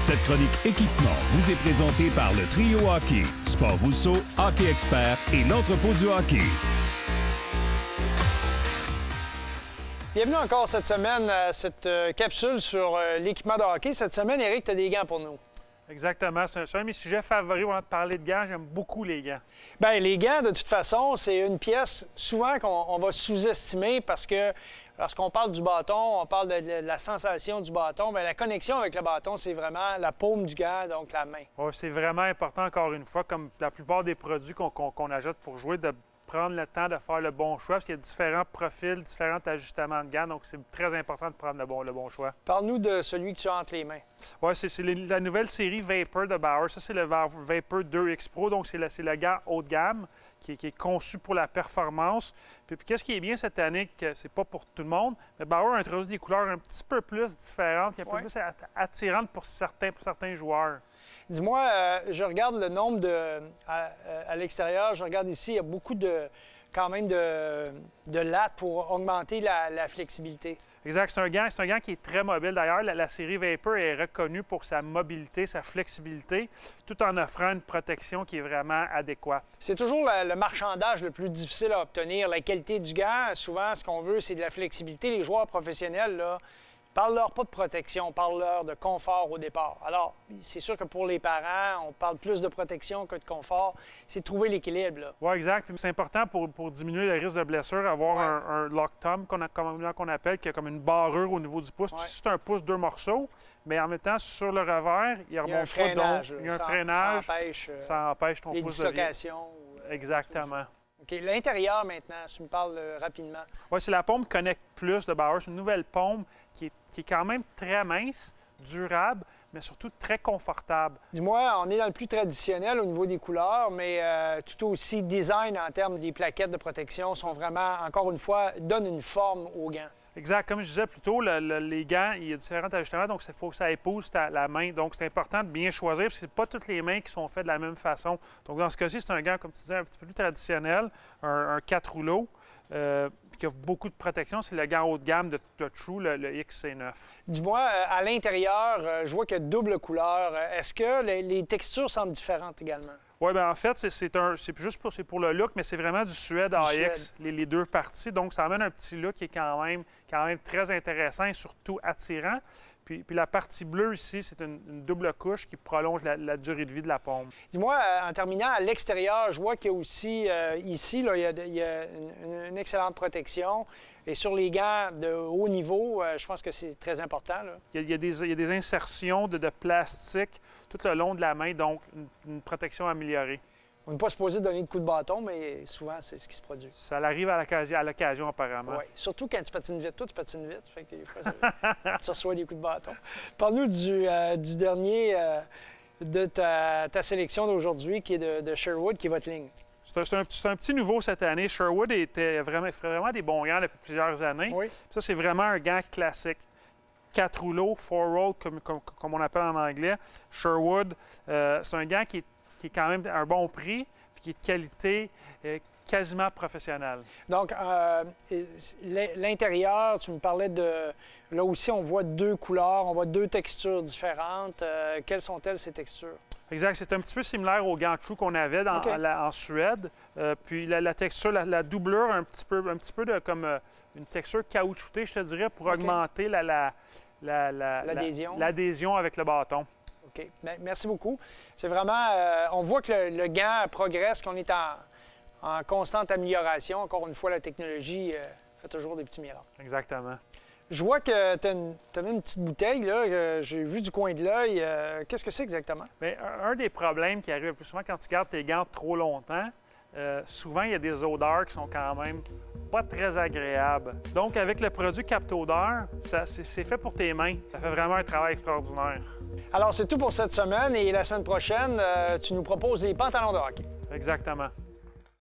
Cette chronique équipement vous est présentée par le Trio Hockey, Sport Rousseau, Hockey Expert et l'entrepôt du hockey. Bienvenue encore cette semaine à cette capsule sur l'équipement de hockey. Cette semaine, Éric, tu as des gants pour nous. Exactement. C'est un de mes sujets favoris. On va parler de gants. J'aime beaucoup les gants. Bien, les gants, de toute façon, c'est une pièce souvent qu'on va sous-estimer parce que lorsqu'on parle du bâton, on parle de la sensation du bâton. Bien, la connexion avec le bâton, c'est vraiment la paume du gant, donc la main. Ouais, c'est vraiment important, encore une fois, comme la plupart des produits qu'on achète pour jouer, de prendre le temps de faire le bon choix, parce qu'il y a différents profils, différents ajustements de gants, donc c'est très important de prendre le bon choix. Parle-nous de celui que tu as entre les mains. Oui, c'est la nouvelle série Vapor de Bauer. Ça, c'est le Vapor 2X Pro, donc c'est le gant haut de gamme qui est conçu pour la performance. Puis qu'est-ce qui est bien cette année, que c'est pas pour tout le monde, mais Bauer a introduit des couleurs un petit peu plus différentes, un peu plus attirantes pour certains joueurs. Dis-moi, je regarde le nombre à l'extérieur, je regarde ici, il y a beaucoup quand même de lattes pour augmenter la flexibilité. Exact. C'est un gant qui est très mobile. D'ailleurs, la série Vapor est reconnue pour sa mobilité, sa flexibilité, tout en offrant une protection qui est vraiment adéquate. C'est toujours le marchandage le plus difficile à obtenir. La qualité du gant, souvent, ce qu'on veut, c'est de la flexibilité. Les joueurs professionnels, là, parle-leur pas de protection, parle-leur de confort au départ. Alors, c'est sûr que pour les parents, on parle plus de protection que de confort. C'est de trouver l'équilibre. Oui, exact. Puis c'est important pour diminuer le risque de blessure, avoir un lock thumb qu'on appelle, qui a comme une barrure au niveau du pouce. C'est un pouce, deux morceaux, mais en même temps, sur le revers, il y a un freinage. Il y a un freinage. Ça empêche ton pouce de dislocations. Exactement. OK. L'intérieur, maintenant, si tu me parles rapidement. Oui, c'est la pompe Connect Plus de Bauer. C'est une nouvelle pompe qui est quand même très mince, durable, mais surtout très confortable. Dis-moi, on est dans le plus traditionnel au niveau des couleurs, mais tout aussi design en termes des plaquettes de protection sont vraiment, encore une fois, donnent une forme aux gants. Exact. Comme je disais plus tôt, les gants, il y a différents ajustements, donc il faut que ça épouse la main. Donc, c'est important de bien choisir, parce que ce pas toutes les mains qui sont faites de la même façon. Donc, dans ce cas-ci, c'est un gant, comme tu disais, un petit peu plus traditionnel, un 4 rouleaux, qui offre beaucoup de protection. C'est le gant haut de gamme de True, le XC9. Dis-moi, à l'intérieur, je vois qu'il y a double couleur. Est-ce que les textures semblent différentes également? Oui, bien en fait, c'est juste pour le look, mais c'est vraiment du Suède AX, les deux parties. Donc, ça amène un petit look qui est quand même très intéressant et surtout attirant. Puis la partie bleue ici, c'est une double couche qui prolonge la durée de vie de la pompe. Dis-moi, en terminant, à l'extérieur, je vois qu'il y a aussi, ici, là, il y a une excellente protection. Et sur les gants de haut niveau, je pense que c'est très important. Là. Il y a des insertions de plastique tout le long de la main, donc une protection améliorée. On n'est pas supposé donner de coups de bâton, mais souvent, c'est ce qui se produit. Ça arrive à l'occasion, apparemment. Oui, surtout quand tu patines vite. Toi, tu patines vite, fait que des fois, tu reçois des coups de bâton. Parle-nous du dernier de ta sélection d'aujourd'hui, qui est de Sherwood, qui est votre ligne. C'est un petit nouveau cette année. Sherwood fait vraiment des bons gants depuis plusieurs années. Oui. Ça, c'est vraiment un gant classique. 4 rouleaux, 4-roll, comme on appelle en anglais. Sherwood, c'est un gant qui est quand même à un bon prix, puis qui est de qualité quasiment professionnelle. Donc, l'intérieur, tu me parlais de... Là aussi, on voit deux couleurs, on voit deux textures différentes. Quelles sont-elles, ces textures? Exact. C'est un petit peu similaire aux gants True qu'on avait en Suède. Puis la texture, la doublure, un petit peu comme une texture caoutchoutée, je te dirais, pour augmenter l'adhésion avec le bâton. OK. Bien, merci beaucoup. C'est vraiment... on voit que le gant progresse, qu'on est en constante amélioration. Encore une fois, la technologie fait toujours des petits miracles. Exactement. Je vois que tu as mis une petite bouteille, là, j'ai vu du coin de l'œil. Qu'est-ce que c'est exactement? Bien, un des problèmes qui arrive le plus souvent quand tu gardes tes gants trop longtemps, souvent, il y a des odeurs qui sont quand même pas très agréables. Donc, avec le produit Capte-Odeur, c'est fait pour tes mains. Ça fait vraiment un travail extraordinaire. Alors, c'est tout pour cette semaine et la semaine prochaine, tu nous proposes des pantalons de hockey. Exactement.